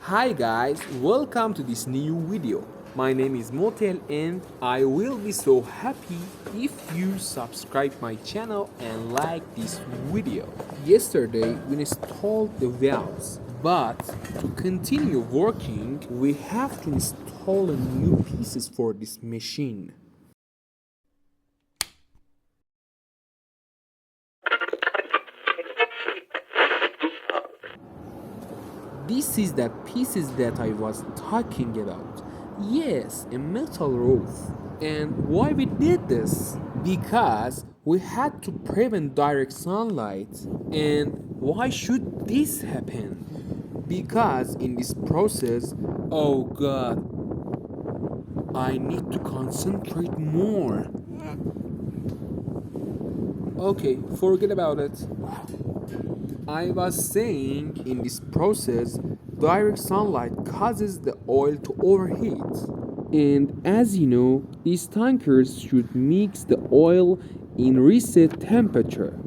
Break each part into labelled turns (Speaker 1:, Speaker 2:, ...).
Speaker 1: Hi guys, welcome to this new video. My name is Motal and I will be so happy if you subscribe my channel and like this video. Yesterday we installed the valves, but to continue working we have to install a new pieces for this machine. This is the pieces that I was talking about. Yes, a metal roof. And why we did this? Because we had to prevent direct sunlight. And why should this happen? Because in this process, oh god, I need to concentrate more. Okay, forget about it. I was saying in this process, direct sunlight causes the oil to overheat. And as you know, these tankers should mix the oil in reset temperature.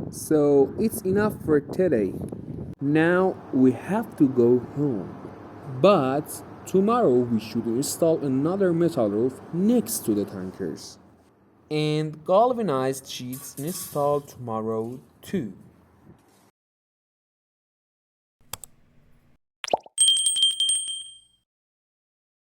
Speaker 1: So it's enough for today. Now we have to go home. But tomorrow we should install another metal roof next to the tankers. And galvanized sheets installed tomorrow too.